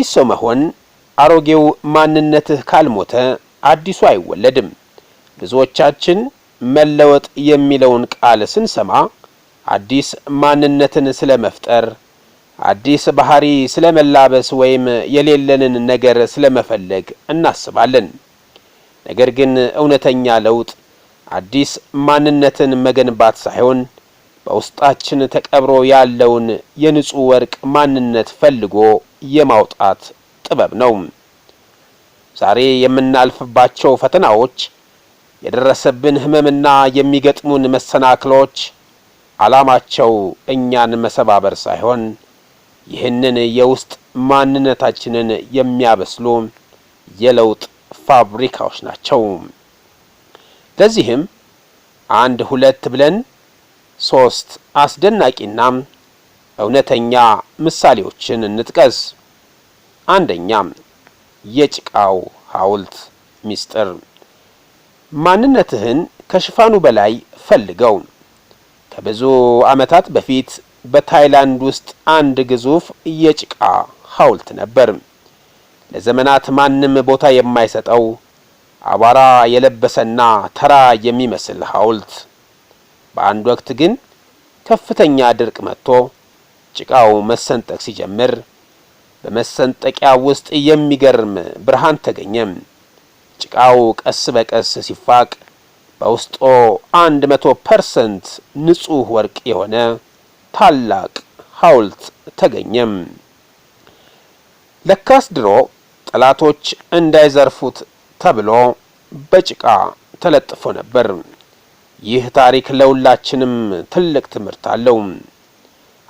አዲስ ሰው መሆን አሮጌው ማንነትህ ካልሞተ አዲሱ አይወለድም። ብዙዎቻችን መለወጥ የሚለውን ቃል ስንሰማ አዲስ ማንነትን ስለመፍጠር፣ አዲስ ባህሪ ስለመላበስ ወይም የሌለንን ነገር ስለመፈለግ እናስባለን። ነገር ግን እውነተኛ ለውጥ አዲስ ማንነትን መገንባት ሳይሆን በውስጣችን ተቀብሮ ያለውን የንጹህ ወርቅ ማንነት ፈልጎ የማውጣት ጥበብ ነው። ዛሬ የምናልፍባቸው ፈተናዎች፣ የደረሰብን ህመምና የሚገጥሙን መሰናክሎች ዓላማቸው እኛን መሰባበር ሳይሆን ይህንን የውስጥ ማንነታችንን የሚያበስሉ የለውጥ ፋብሪካዎች ናቸው። ለዚህም 1 2 ብለን 3 አስደናቂና እውነተኛ ምሳሌዎችን እንጥቀስ። አንደኛ፣ የጭቃው ሐውልት ሚስጥር። ማንነትህን ከሽፋኑ በላይ ፈልገው። ከብዙ ዓመታት በፊት በታይላንድ ውስጥ አንድ ግዙፍ የጭቃ ሐውልት ነበር። ለዘመናት ማንም ቦታ የማይሰጠው አቧራ የለበሰና ተራ የሚመስል ሐውልት። በአንድ ወቅት ግን ከፍተኛ ድርቅ መጥቶ ጭቃው መሰንጠቅ ሲጀምር በመሰንጠቂያ ውስጥ የሚገርም ብርሃን ተገኘ። ጭቃው ቀስ በቀስ ሲፋቅ በውስጡ 100% ንጹህ ወርቅ የሆነ ታላቅ ሐውልት ተገኘ። ለካስ ድሮ ጠላቶች እንዳይዘርፉት ተብሎ በጭቃ ተለጥፎ ነበር። ይህ ታሪክ ለሁላችንም ትልቅ ትምህርት አለው።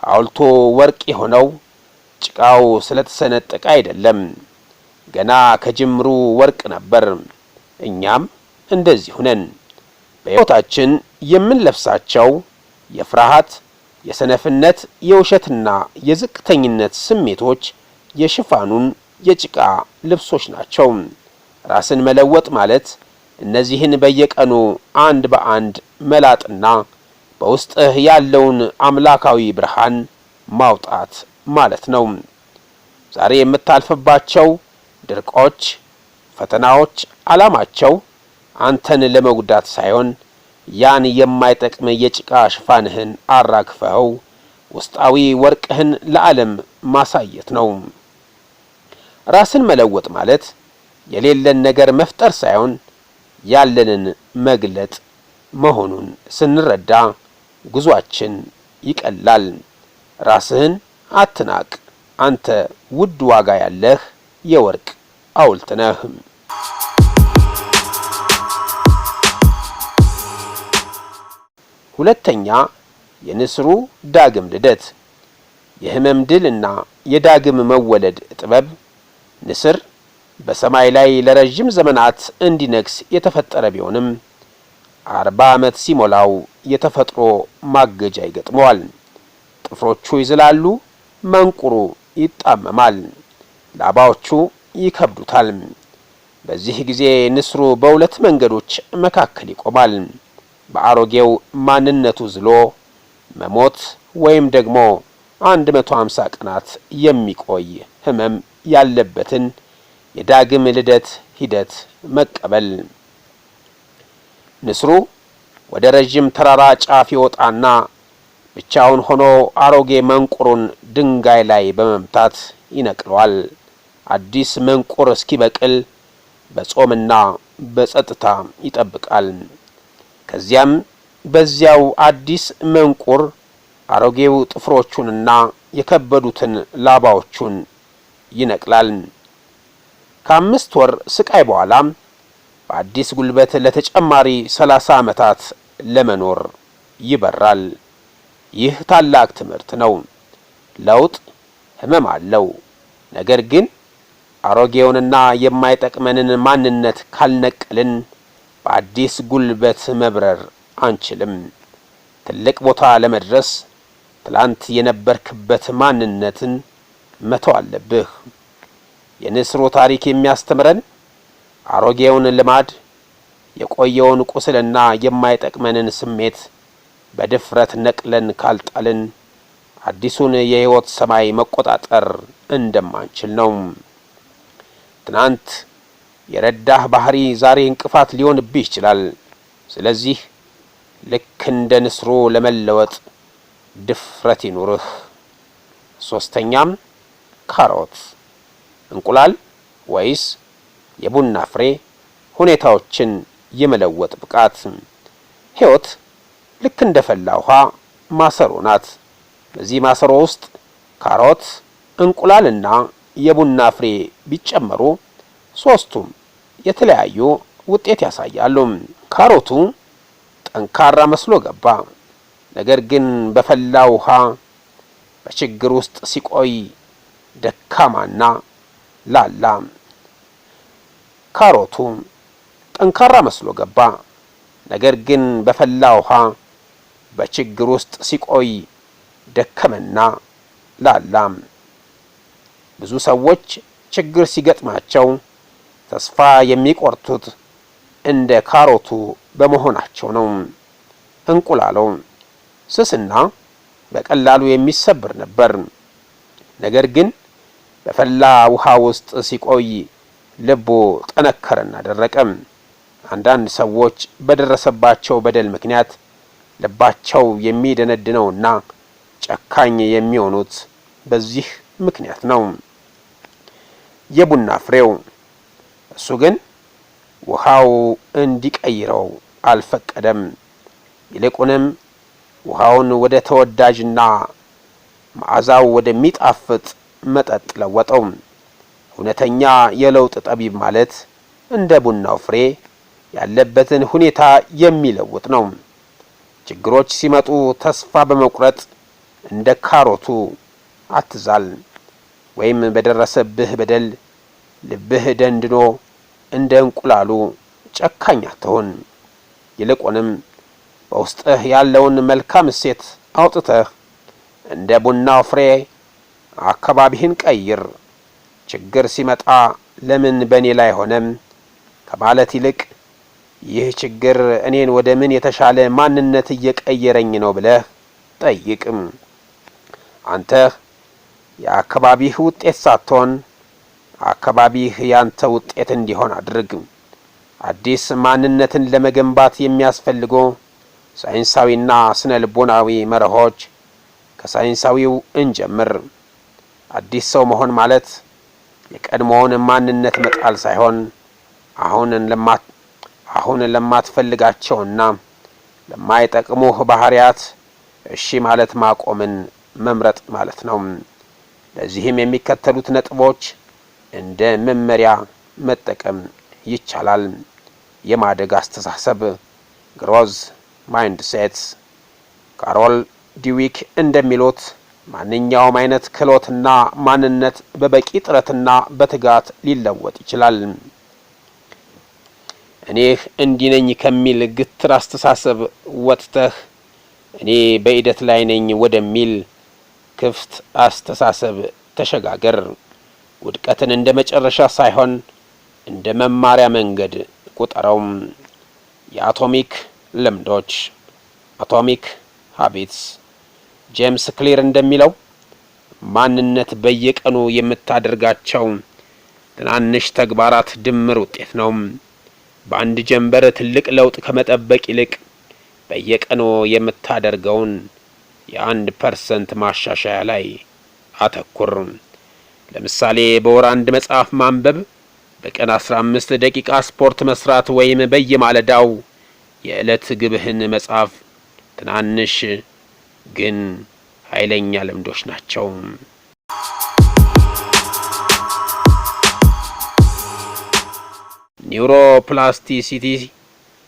ሐውልቱ ወርቅ የሆነው ጭቃው ስለተሰነጠቀ አይደለም፣ ገና ከጅምሩ ወርቅ ነበር። እኛም እንደዚሁ ነን። በሕይወታችን የምንለብሳቸው የፍርሃት፣ የሰነፍነት፣ የውሸትና የዝቅተኝነት ስሜቶች የሽፋኑን የጭቃ ልብሶች ናቸው። ራስን መለወጥ ማለት እነዚህን በየቀኑ አንድ በአንድ መላጥና በውስጥህ ያለውን አምላካዊ ብርሃን ማውጣት ማለት ነው። ዛሬ የምታልፍባቸው ድርቆች፣ ፈተናዎች ዓላማቸው አንተን ለመጉዳት ሳይሆን ያን የማይጠቅም የጭቃ ሽፋንህን አራግፈው ውስጣዊ ወርቅህን ለዓለም ማሳየት ነው። ራስን መለወጥ ማለት የሌለን ነገር መፍጠር ሳይሆን ያለንን መግለጥ መሆኑን ስንረዳ ጉዟችን ይቀላል። ራስህን አትናቅ። አንተ ውድ ዋጋ ያለህ የወርቅ ሐውልት ነህ። ሁለተኛ፣ የንስሩ ዳግም ልደት። የህመም ድልና የዳግም መወለድ ጥበብ። ንስር በሰማይ ላይ ለረጅም ዘመናት እንዲነግስ የተፈጠረ ቢሆንም 40 ዓመት ሲሞላው የተፈጥሮ ማገጃ ይገጥመዋል። ጥፍሮቹ ይዝላሉ፣ መንቁሩ ይጣመማል፣ ላባዎቹ ይከብዱታል። በዚህ ጊዜ ንስሩ በሁለት መንገዶች መካከል ይቆማል። በአሮጌው ማንነቱ ዝሎ መሞት ወይም ደግሞ 150 ቀናት የሚቆይ ህመም ያለበትን የዳግም ልደት ሂደት መቀበል። ንስሩ ወደ ረጅም ተራራ ጫፍ ይወጣና ብቻውን ሆኖ አሮጌ መንቁሩን ድንጋይ ላይ በመምታት ይነቅለዋል። አዲስ መንቁር እስኪበቅል በጾምና በጸጥታ ይጠብቃል። ከዚያም በዚያው አዲስ መንቁር አሮጌው ጥፍሮቹንና የከበዱትን ላባዎቹን ይነቅላል። ከ5 ወር ስቃይ በኋላ በአዲስ ጉልበት ለተጨማሪ 30 ዓመታት ለመኖር ይበራል። ይህ ታላቅ ትምህርት ነው። ለውጥ ህመም አለው። ነገር ግን አሮጌውንና የማይጠቅመንን ማንነት ካልነቀልን በአዲስ ጉልበት መብረር አንችልም። ትልቅ ቦታ ለመድረስ ትላንት የነበርክበት ማንነትን መተው አለብህ። የንስሩ ታሪክ የሚያስተምረን አሮጌውን ልማድ፣ የቆየውን ቁስልና የማይጠቅመንን ስሜት በድፍረት ነቅለን ካልጣልን አዲሱን የህይወት ሰማይ መቆጣጠር እንደማንችል ነው። ትናንት የረዳህ ባህሪ ዛሬ እንቅፋት ሊሆንብህ ይችላል። ስለዚህ ልክ እንደ ንስሩ ለመለወጥ ድፍረት ይኑርህ። ሶስተኛም ካሮት፣ እንቁላል ወይስ የቡና ፍሬ ሁኔታዎችን የመለወጥ ብቃት። ሕይወት ልክ እንደ ፈላ ውሃ ማሰሮ ናት። በዚህ ማሰሮ ውስጥ ካሮት፣ እንቁላልና የቡና ፍሬ ቢጨመሩ ሶስቱም የተለያዩ ውጤት ያሳያሉ። ካሮቱ ጠንካራ መስሎ ገባ። ነገር ግን በፈላ ውሃ በችግር ውስጥ ሲቆይ ደካማና ላላ። ካሮቱ ጠንካራ መስሎ ገባ። ነገር ግን በፈላ ውሃ በችግር ውስጥ ሲቆይ ደከመና ላላ። ብዙ ሰዎች ችግር ሲገጥማቸው ተስፋ የሚቆርጡት እንደ ካሮቱ በመሆናቸው ነው። እንቁላሉ ስስና በቀላሉ የሚሰብር ነበር። ነገር ግን በፈላ ውሃ ውስጥ ሲቆይ ልቡ ጠነከረና ደረቀ። አንዳንድ ሰዎች በደረሰባቸው በደል ምክንያት ልባቸው የሚደነድነውና ጨካኝ የሚሆኑት በዚህ ምክንያት ነው። የቡና ፍሬው እሱ ግን ውሃው እንዲቀይረው አልፈቀደም። ይልቁንም ውሃውን ወደ ተወዳጅና መዓዛው ወደሚጣፍጥ መጠጥ ለወጠው። እውነተኛ የለውጥ ጠቢብ ማለት እንደ ቡናው ፍሬ ያለበትን ሁኔታ የሚለውጥ ነው። ችግሮች ሲመጡ ተስፋ በመቁረጥ እንደ ካሮቱ አትዛል፣ ወይም በደረሰብህ በደል ልብህ ደንድኖ እንደ እንቁላሉ ጨካኝ አትሁን። ይልቁንም በውስጥህ ያለውን መልካም እሴት አውጥተህ እንደ ቡናው ፍሬ አካባቢህን ቀይር። ችግር ሲመጣ ለምን በእኔ ላይ ሆነም ከማለት ይልቅ ይህ ችግር እኔን ወደ ምን የተሻለ ማንነት እየቀየረኝ ነው ብለህ ጠይቅም። አንተ የአካባቢህ ውጤት ሳትሆን አካባቢህ ያንተ ውጤት እንዲሆን አድርግ። አዲስ ማንነትን ለመገንባት የሚያስፈልጉ ሳይንሳዊና ስነ ልቦናዊ መርሆች ከሳይንሳዊው እንጀምር። አዲስ ሰው መሆን ማለት የቀድሞውን ማንነት መጣል ሳይሆን አሁን ለማትፈልጋቸውና ለማይጠቅሙህ ባህሪያት እሺ ማለት ማቆምን መምረጥ ማለት ነው። ለዚህም የሚከተሉት ነጥቦች እንደ መመሪያ መጠቀም ይቻላል። የማደግ አስተሳሰብ ግሮዝ ማይንድሴት። ካሮል ዲዊክ እንደሚሉት ማንኛውም አይነት ክህሎትና ማንነት በበቂ ጥረትና በትጋት ሊለወጥ ይችላል። እኔ እንዲህ ነኝ ከሚል ግትር አስተሳሰብ ወጥተህ እኔ በሂደት ላይ ነኝ ወደሚል ክፍት አስተሳሰብ ተሸጋገር። ውድቀትን እንደ መጨረሻ ሳይሆን እንደ መማሪያ መንገድ ቁጠረው። የአቶሚክ ልምዶች አቶሚክ ሃቢትስ። ጄምስ ክሊር እንደሚለው ማንነት በየቀኑ የምታደርጋቸው ትናንሽ ተግባራት ድምር ውጤት ነው። በአንድ ጀንበር ትልቅ ለውጥ ከመጠበቅ ይልቅ በየቀኑ የምታደርገውን የ1% ማሻሻያ ላይ አተኩር። ለምሳሌ በወር 1 መጽሐፍ ማንበብ፣ በቀን 15 ደቂቃ ስፖርት መስራት ወይም በየማለዳው የዕለት ግብህን መጻፍ ትናንሽ ግን ኃይለኛ ልምዶች ናቸው። ኒውሮፕላስቲሲቲ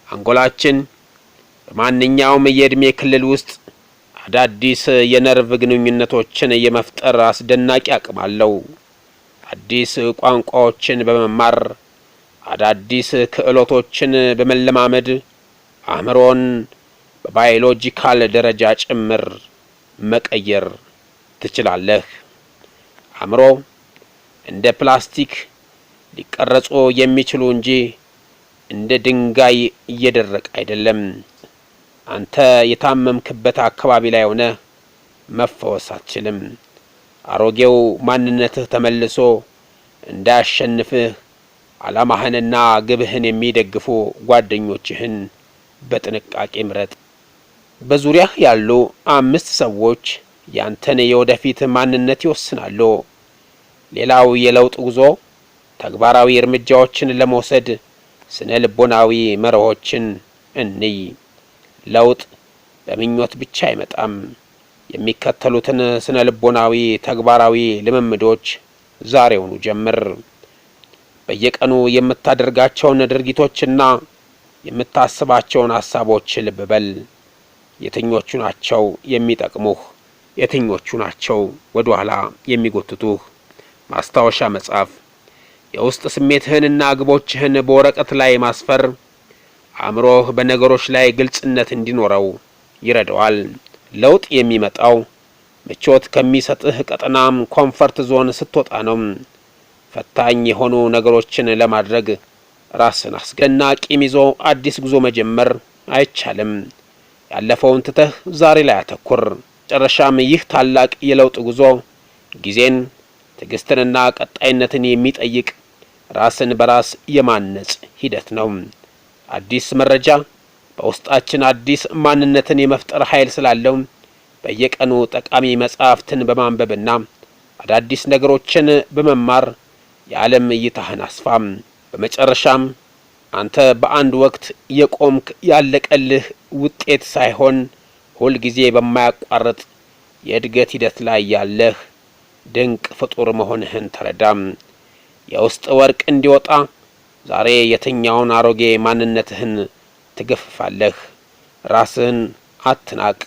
አንጎላችን በማንኛውም የዕድሜ ክልል ውስጥ አዳዲስ የነርቭ ግንኙነቶችን የመፍጠር አስደናቂ አቅም አለው። አዲስ ቋንቋዎችን በመማር አዳዲስ ክህሎቶችን በመለማመድ አእምሮን በባዮሎጂካል ደረጃ ጭምር መቀየር ትችላለህ። አእምሮ እንደ ፕላስቲክ ሊቀረጹ የሚችሉ እንጂ እንደ ድንጋይ እየደረቀ አይደለም። አንተ የታመምክበት አካባቢ ላይ ሆነ መፈወስ አትችልም። አሮጌው ማንነትህ ተመልሶ እንዳያሸንፍህ ዓላማህንና ግብህን የሚደግፉ ጓደኞችህን በጥንቃቄ ምረጥ። በዙሪያህ ያሉ 5 ሰዎች ያንተን የወደፊት ማንነት ይወስናሉ። ሌላው የለውጥ ጉዞ ተግባራዊ እርምጃዎችን ለመውሰድ ስነ ልቦናዊ መርሆችን እንይ። ለውጥ በምኞት ብቻ አይመጣም። የሚከተሉትን ስነ ልቦናዊ ተግባራዊ ልምምዶች ዛሬውኑ ጀምር። በየቀኑ የምታደርጋቸውን ድርጊቶችና የምታስባቸውን ሐሳቦች ልብ በል። የትኞቹ ናቸው የሚጠቅሙህ? የትኞቹ ናቸው ወደ ኋላ የሚጎትቱህ? ማስታወሻ መጻፍ፣ የውስጥ ስሜትህንና ግቦችህን በወረቀት ላይ ማስፈር አእምሮህ በነገሮች ላይ ግልጽነት እንዲኖረው ይረዳዋል። ለውጥ የሚመጣው ምቾት ከሚሰጥህ ቀጠናም ኮምፈርት ዞን ስትወጣ ነው። ፈታኝ የሆኑ ነገሮችን ለማድረግ ራስን አስደናቂ ይዞ አዲስ ጉዞ መጀመር አይቻልም። ያለፈውን ትተህ ዛሬ ላይ አተኩር። መጨረሻም ይህ ታላቅ የለውጥ ጉዞ ጊዜን፣ ትዕግስትንና ቀጣይነትን የሚጠይቅ ራስን በራስ የማነጽ ሂደት ነው። አዲስ መረጃ በውስጣችን አዲስ ማንነትን የመፍጠር ኃይል ስላለው በየቀኑ ጠቃሚ መጻሕፍትን በማንበብና አዳዲስ ነገሮችን በመማር የዓለም እይታህን አስፋም። በመጨረሻም አንተ በአንድ ወቅት የቆምክ ያለቀልህ ውጤት ሳይሆን ሁል ጊዜ በማያቋርጥ የእድገት ሂደት ላይ ያለህ ድንቅ ፍጡር መሆንህን ተረዳም። የውስጥ ወርቅ እንዲወጣ ዛሬ የትኛውን አሮጌ ማንነትህን ትገፍፋለህ? ራስህን አትናቅ።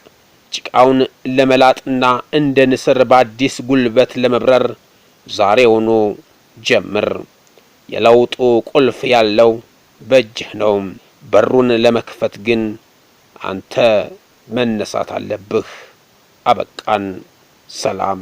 ጭቃውን ለመላጥና እንደ ንስር በአዲስ ጉልበት ለመብረር ዛሬውኑ ጀምር። የለውጡ ቁልፍ ያለው በእጅህ ነው። በሩን ለመክፈት ግን አንተ መነሳት አለብህ። አበቃን። ሰላም።